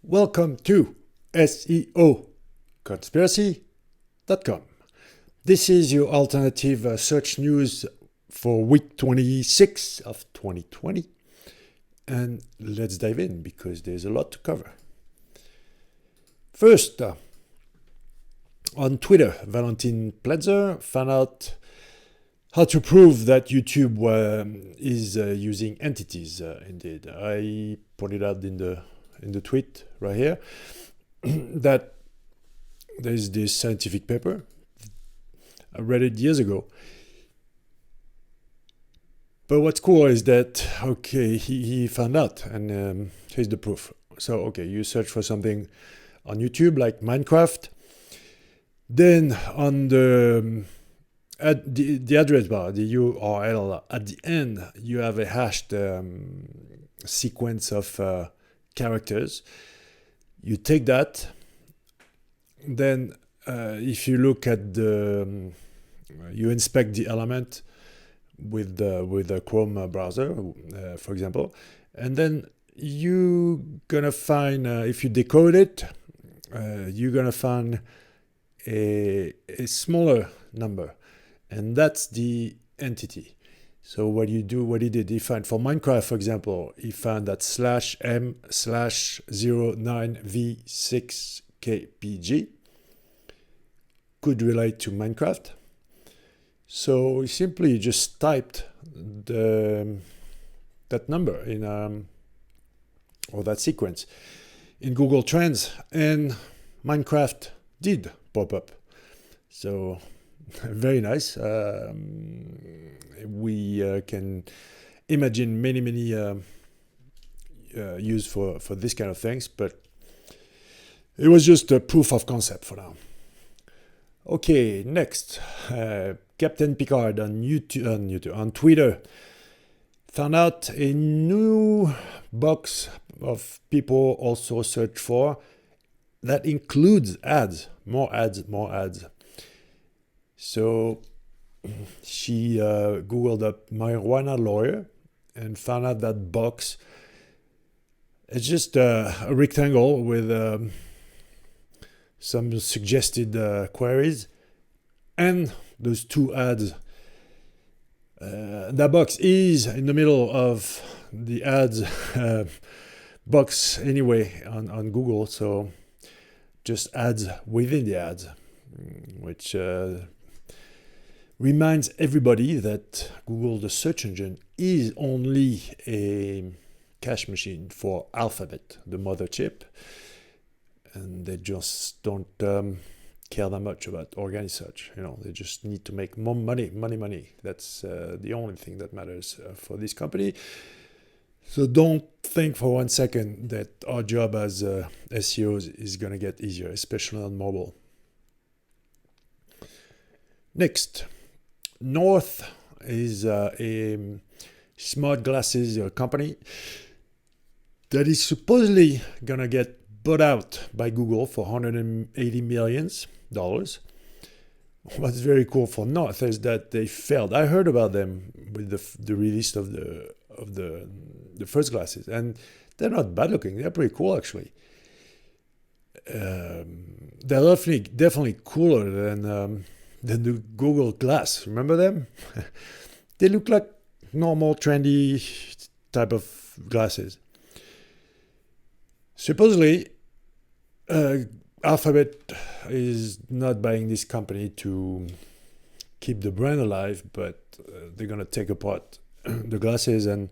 Welcome to SEO Conspiracy.com. This is your alternative search news for week 26 of 2020. And let's dive in because there's a lot to cover. First, on Twitter, Valentin Pletzer found out how to prove that YouTube is using entities. Indeed, I pointed out in the tweet right here that there's this scientific paper. I read it years ago. But what's cool is that, okay, he found out, and here's the proof. So, okay, you search for something on YouTube like Minecraft. Then on the address bar, the URL at the end, you have a hashed sequence of characters. You take that. Then if you look at you inspect the element with the Chrome browser, for example, and then you're gonna find, if you decode it, you're gonna find a smaller number, and that's the entity. So what he did, he found for Minecraft, for example, he found that /m/09v6kpg could relate to Minecraft. So he simply just typed that number in or that sequence in Google Trends, and Minecraft did pop up. So very nice. We can imagine many use for this kind of things, but it was just a proof of concept for now. Okay, next, Captain Picard on Twitter found out a new box of people also search for that includes ads, more ads. So she Googled up marijuana lawyer and found out that box. It's just a rectangle with some suggested queries and those two ads. That box is in the middle of the ads box anyway on Google, so just ads within the ads, which reminds everybody that Google, the search engine, is only a cache machine for Alphabet, the mother chip, and they just don't care that much about organic search. They just need to make more money. That's the only thing that matters for this company. So don't think for 1 second that our job as SEOs is going to get easier, especially on mobile. Next, North is a smart glasses company that is supposedly going to get bought out by Google for $180 million. What's very cool for North is that they failed. I heard about them with the release of the first glasses, and they're not bad looking. They're pretty cool, actually. They're definitely cooler than the Google Glass. Remember them? They look like normal, trendy type of glasses. Supposedly, Alphabet is not buying this company to keep the brand alive, but they're going to take apart the glasses and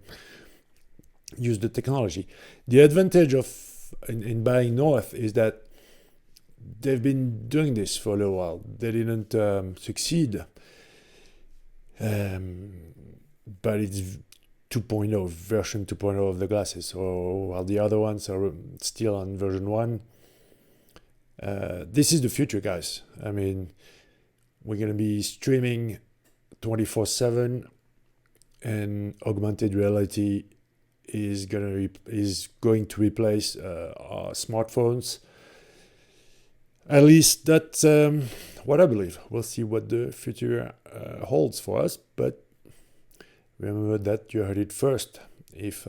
use the technology. The advantage in buying North is that they've been doing this for a little while. They didn't succeed, but it's 2.0, version 2.0 of the glasses. So while the other ones are still on version 1, this is the future, guys. I mean, we're going to be streaming 24/7, and augmented reality is going to replace our smartphones. At least that's what I believe. We'll see what the future holds for us, but remember that you heard it first. If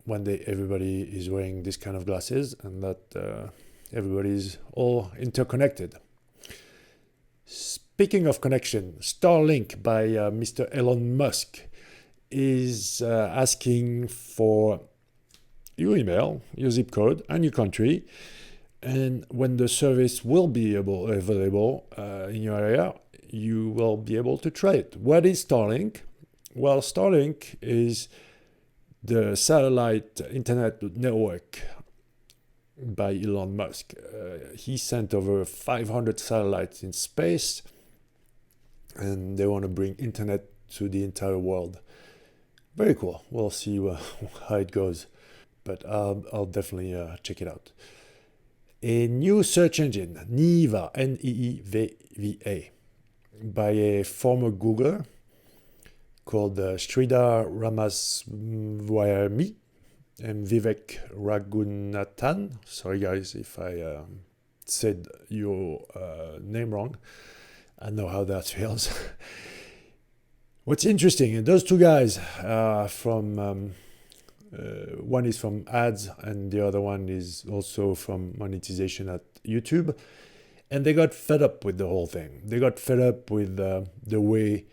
one day everybody is wearing this kind of glasses and that everybody's all interconnected. Speaking of connection, Starlink by Mr. Elon Musk is asking for your email, your zip code, and your country. And when the service will be available in your area, you will be able to try it. What is Starlink? Well, Starlink is the satellite internet network by Elon Musk. He sent over 500 satellites in space, and they want to bring internet to the entire world. Very cool. We'll see how it goes, but I'll definitely check it out. A new search engine, Neeva, Neeva, by a former Googler called Sridhar Ramaswamy and Vivek Raghunathan. Sorry guys if I said your name wrong. I know how that feels. What's interesting, those two guys from one is from ads and the other one is also from monetization at YouTube, and they got fed up with the whole thing. They got fed up with the way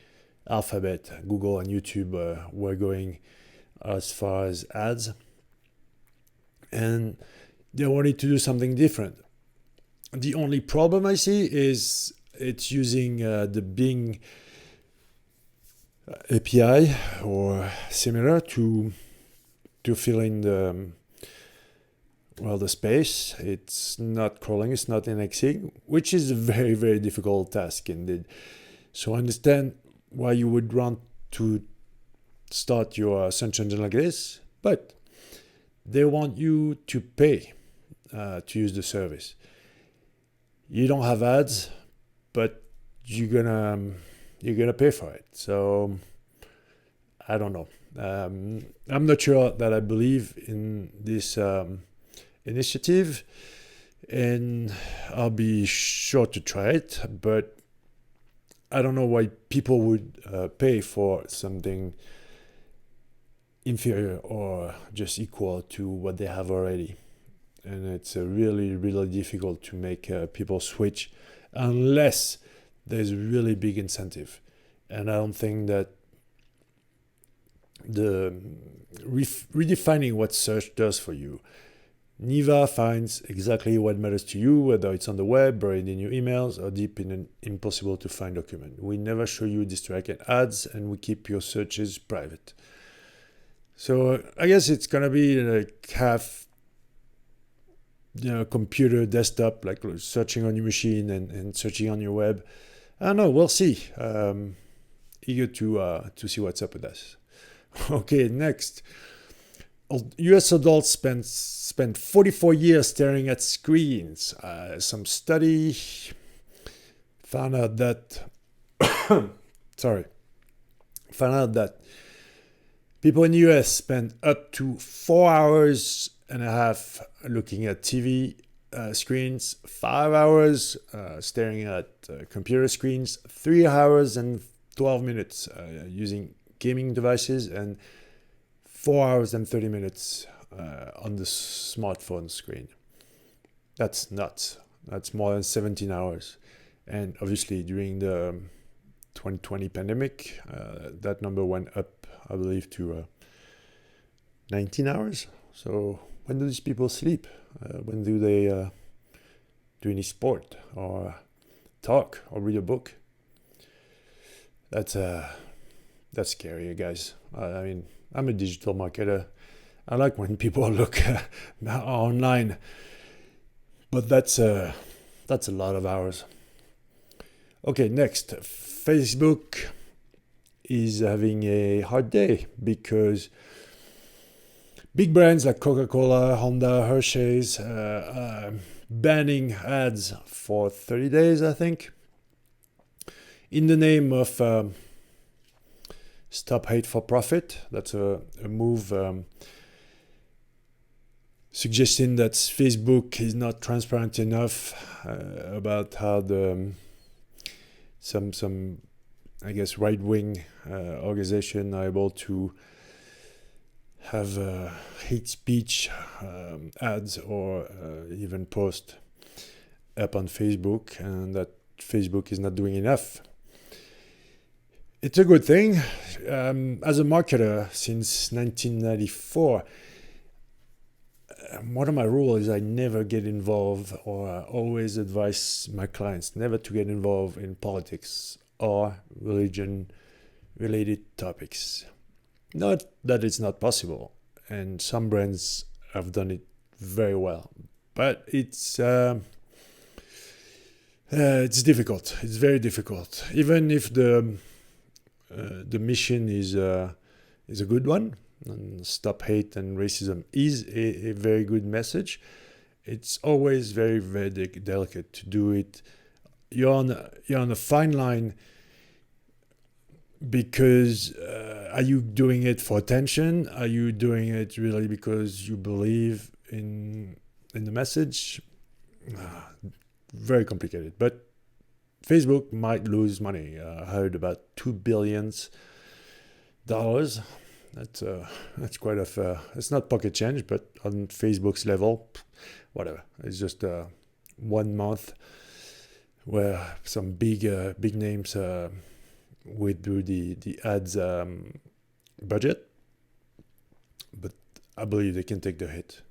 Alphabet, Google, and YouTube were going as far as ads, and they wanted to do something different. The only problem I see is it's using the Bing API or similar to fill in the space. It's not crawling, it's not indexing, which is a very, very difficult task indeed. So I understand why you would want to start your search engine like this, but they want you to pay to use the service. You don't have ads, but you're gonna pay for it. So I don't know. I'm not sure that I believe in this initiative, and I'll be sure to try it, but I don't know why people would pay for something inferior or just equal to what they have already. And it's really, really difficult to make people switch unless there's a really big incentive. And I don't think that the redefining what search does for you. Neeva finds exactly what matters to you, whether it's on the web, buried in your emails, or deep in an impossible to find document. We never show you distracting ads, and we keep your searches private. So I guess it's gonna be like half, computer, desktop, like searching on your machine and searching on your web. I don't know. We'll see. Eager to see what's up with us. Okay, next. US adults spend 44 years staring at screens. Some study found out that people in the US spend up to 4.5 hours looking at TV screens, 5 hours staring at computer screens, 3 hours and 12 minutes using gaming devices, and 4 hours and 30 minutes on the smartphone screen. That's nuts. That's more than 17 hours. And obviously during the 2020 pandemic, that number went up, I believe, to 19 hours. So when do these people sleep? When do they do any sport or talk or read a book? That's scary, guys. I mean, I'm a digital marketer. I like when people look online, but that's a lot of hours. Okay, next. Facebook is having a hard day because big brands like Coca-Cola, Honda, Hershey's banning ads for 30 days, I think, in the name of Stop Hate for Profit. That's a move suggesting that Facebook is not transparent enough about how some I guess right-wing organization are able to have hate speech ads or even post up on Facebook, and that Facebook is not doing enough. It's a good thing. As a marketer since 1994, one of my rules is I never get involved, or I always advise my clients never to get involved in politics or religion related topics. Not that it's not possible, and some brands have done it very well, but it's difficult. It's very difficult, even if the mission is a good one. And stop hate and racism is a very good message. It's always very, very delicate to do it. You're on a fine line, because are you doing it for attention? Are you doing it really because you believe in the message? Very complicated. But Facebook might lose money. I heard about $2 billion. That's quite it's not pocket change, but on Facebook's level, whatever. It's just 1 month where some big names withdrew the ads budget, but I believe they can take the hit.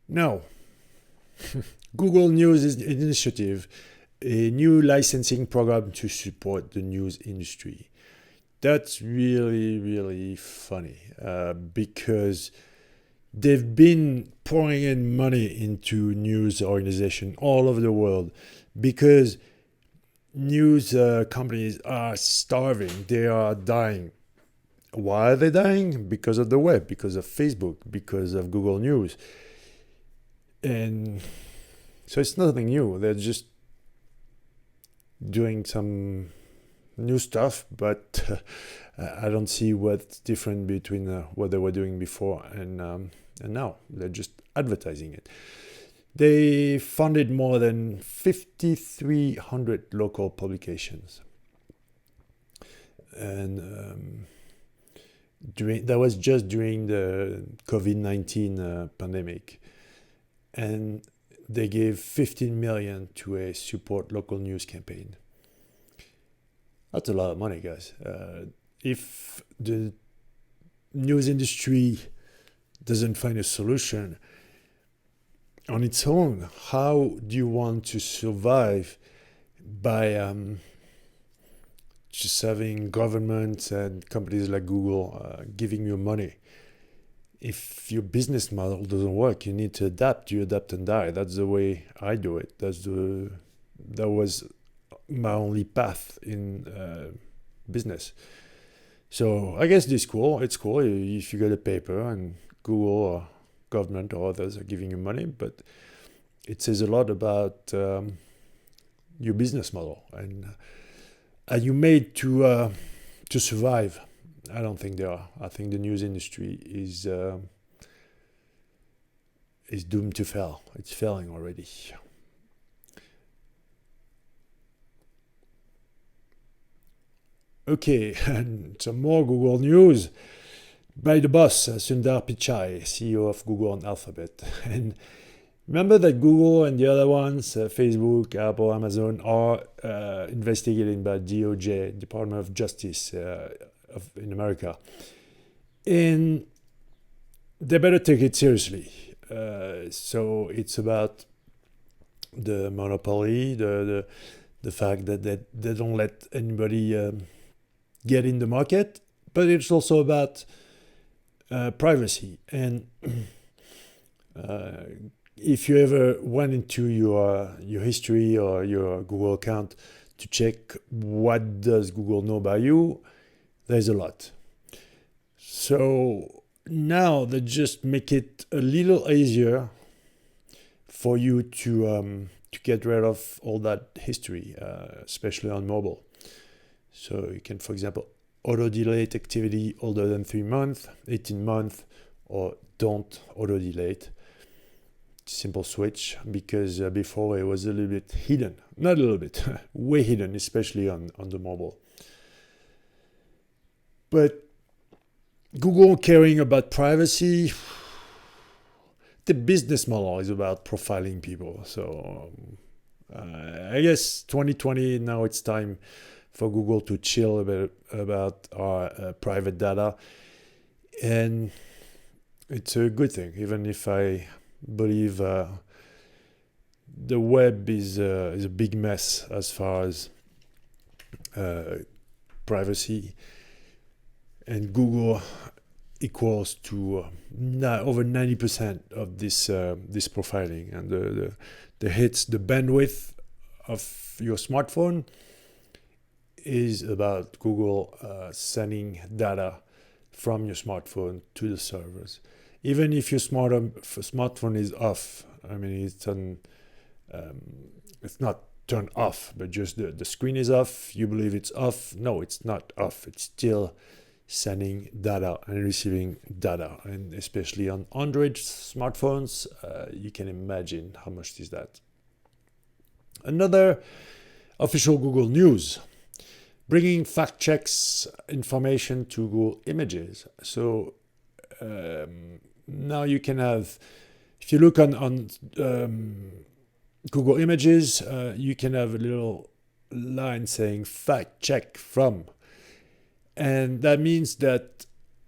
Now, Google News Initiative, a new licensing program to support the news industry. That's really, really funny because they've been pouring in money into news organizations all over the world, because news companies are starving. They are dying. Why are they dying? Because of the web, because of Facebook, because of Google News. And so it's nothing new. They're just doing some new stuff, but I don't see what's different between what they were doing before and now. They're just advertising it. They funded more than 5,300 local publications, and that was just during the COVID-19 pandemic, and they gave 15 million to a support local news campaign. That's a lot of money, guys. If the news industry doesn't find a solution on its own, how do you want to survive by just having governments and companies like Google giving you money? If your business model doesn't work, you need to adapt. You adapt and die. That's the way I do it. That was my only path in business. So I guess it's cool. It's cool if you get a paper and Google or government or others are giving you money, but it says a lot about your business model, and are you made to survive? I don't think they are. I think the news industry is doomed to fail. It's failing already. Okay, and some more Google news by the boss, Sundar Pichai, CEO of Google and Alphabet. And remember that Google and the other ones, Facebook, Apple, Amazon, are investigated by DOJ, Department of Justice in America. And they better take it seriously. So it's about the monopoly, the fact that they don't let anybody get in the market, but it's also about privacy. And if you ever went into your history or your Google account to check what does Google know about you, there's a lot. So now they just make it a little easier for you to get rid of all that history, especially on mobile. So you can, for example, auto-delete activity older than 3 months, 18 months, or don't auto-delete. Simple switch, because before it was a little bit hidden. Not a little bit, way hidden, especially on the mobile. But Google caring about privacy. The business model is about profiling people. So I guess 2020, now it's time for Google to chill a bit about our private data. And it's a good thing, even if I believe the web is a big mess as far as privacy, and Google equals to over 90% of this profiling, and the hits, the bandwidth of your smartphone is about Google sending data from your smartphone to the servers. Even if your smartphone is off, I mean, it's not turned off, but just the screen is off. You believe it's off. No, it's not off. It's still sending data and receiving data. And especially on Android smartphones, you can imagine how much is that. Another official Google news, bringing fact checks information to Google Images. So now you can have, if you look on Google Images, you can have a little line saying fact check from. And that means that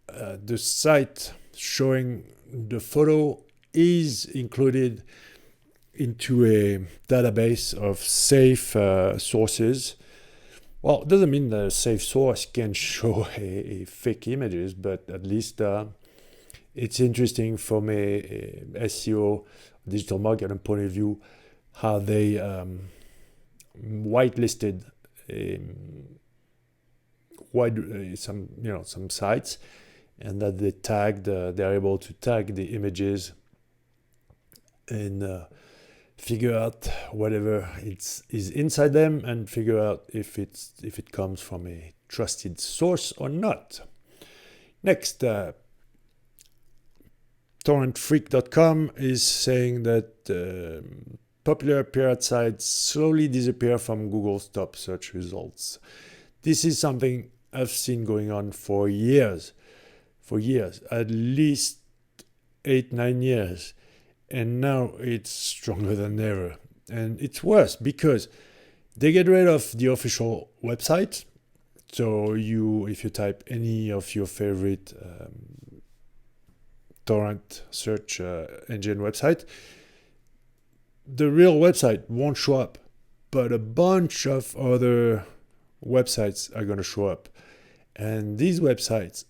the site showing the photo is included into a database of safe sources. Well, it doesn't mean that a safe source can show a fake images, but at least it's interesting from a SEO, digital marketing point of view, how they whitelisted some sites, and that they're able to tag the images and figure out whatever is inside them, and figure out if it comes from a trusted source or not. Next, torrentfreak.com is saying that popular pirate sites slowly disappear from Google's top search results. This is something I've seen going on for years, at least 8-9 years. And now it's stronger than ever. And it's worse because they get rid of the official website. So if you type any of your favorite torrent search engine website, the real website won't show up, but a bunch of other websites are going to show up. And these websites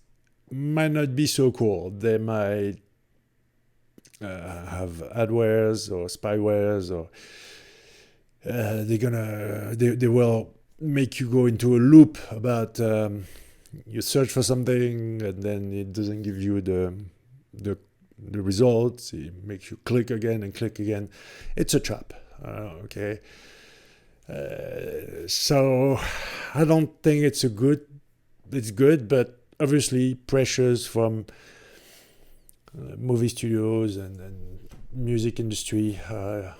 might not be so cool. They might have adwares or spywares, or they will make you go into a loop about you search for something and then it doesn't give you the results. It makes you click again and click again. It's a trap. Okay. So I don't think it's good, but obviously pressures from movie studios and music industry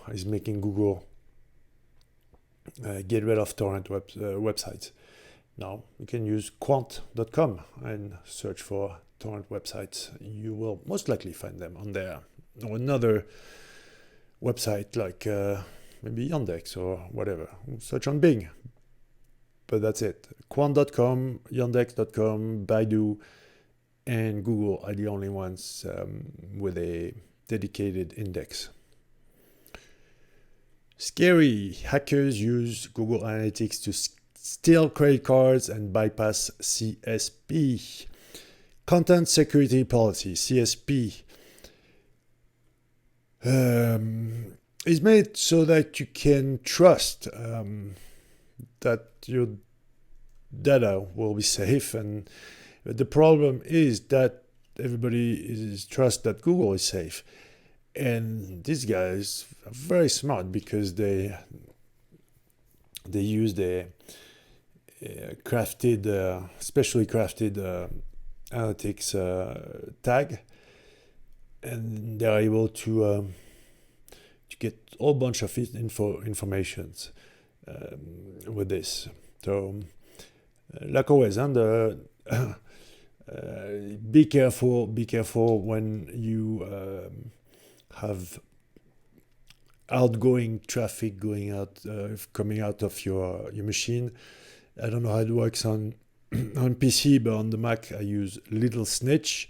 is making Google get rid of torrent websites. Now you can use quant.com and search for torrent websites. You will most likely find them on there, or another website like maybe Yandex or whatever. Search on Bing. But that's it. Quant.com, Yandex.com, Baidu, and Google are the only ones with a dedicated index. Scary. Hackers use Google Analytics to steal credit cards and bypass CSP. Content Security Policy, CSP, is made so that you can trust that your data will be safe. And the problem is that everybody trusts that Google is safe. And these guys are very smart because they use the specially crafted analytics tag, and they're able to get a whole bunch of informations with this. So, like always, Be careful when you have outgoing traffic coming out of your machine. I don't know how it works on on PC, but on the Mac I use Little Snitch,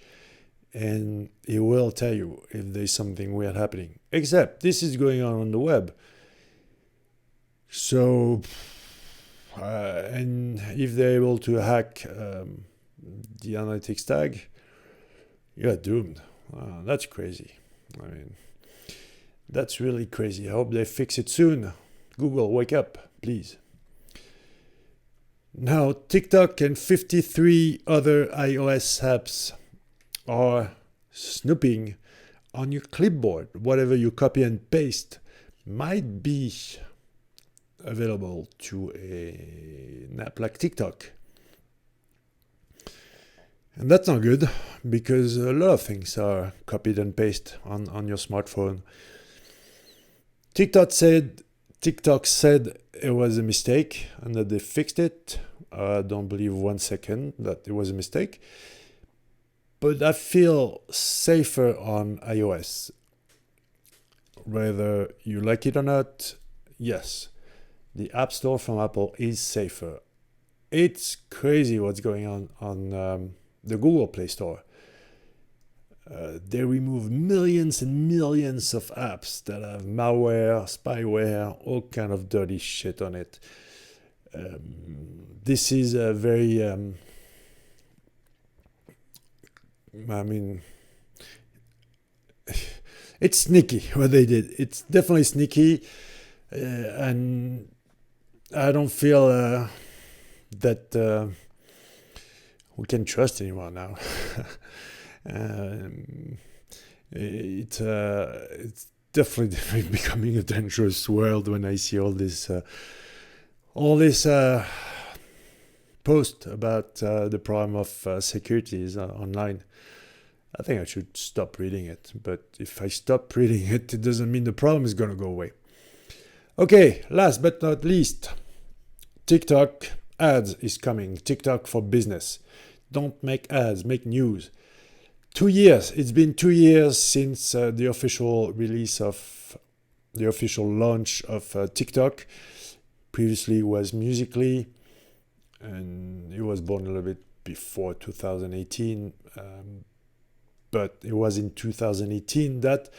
and it will tell you if there's something weird happening. Except this is going on the web. So, and if they're able to hack the analytics tag, you're doomed. That's crazy. I mean, that's really crazy. I hope they fix it soon. Google, wake up, please. Now, TikTok and 53 other iOS apps are snooping on your clipboard. Whatever you copy and paste might be available to an app like TikTok. And that's not good, because a lot of things are copied and pasted on your smartphone. TikTok said it was a mistake and that they fixed it. I don't believe 1 second that it was a mistake. But I feel safer on iOS. Whether you like it or not, yes, the App Store from Apple is safer. It's crazy what's going on the Google Play Store. They remove millions and millions of apps that have malware, spyware, all kind of dirty shit on it. This is a very, it's sneaky what they did. It's definitely sneaky, and I don't feel that we can trust anyone now. It's definitely becoming a dangerous world when I see all this post about the problem of securities online. I think I should stop reading it, but if I stop reading it, it doesn't mean the problem is going to go away. Okay, last but not least, TikTok ads is coming. TikTok for business. Don't make ads, make news. 2 years. It's been 2 years since the official launch of TikTok. Previously it was Musical.ly, and it was born a little bit before 2018. But it was in 2018 that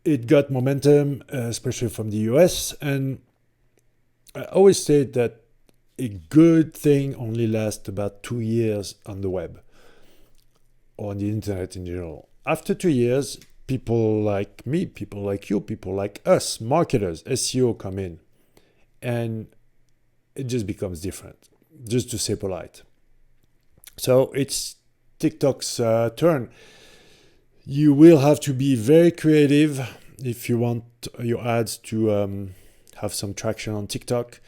it got momentum, especially from the US. And I always say that a good thing only lasts about 2 years on the web or on the internet in general. After 2 years, people like me, people like you, people like us, marketers, SEO come in, and it just becomes different, just to say polite. So it's TikTok's turn. You will have to be very creative if you want your ads to have some traction on TikTok.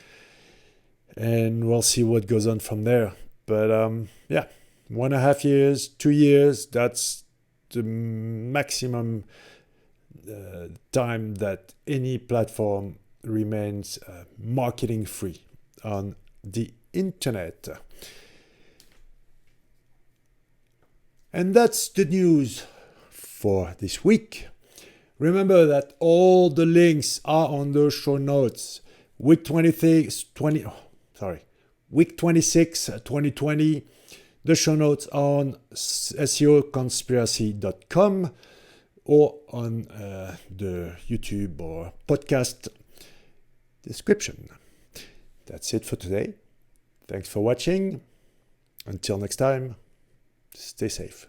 And we'll see what goes on from there. But 1.5 years, 2 years, that's the maximum time that any platform remains marketing free on the internet. And that's the news for this week. Remember that all the links are on the show notes. Week 26, 2020. The show notes on seoconspiracy.com or on the YouTube or podcast description. That's it for today. Thanks for watching. Until next time, stay safe.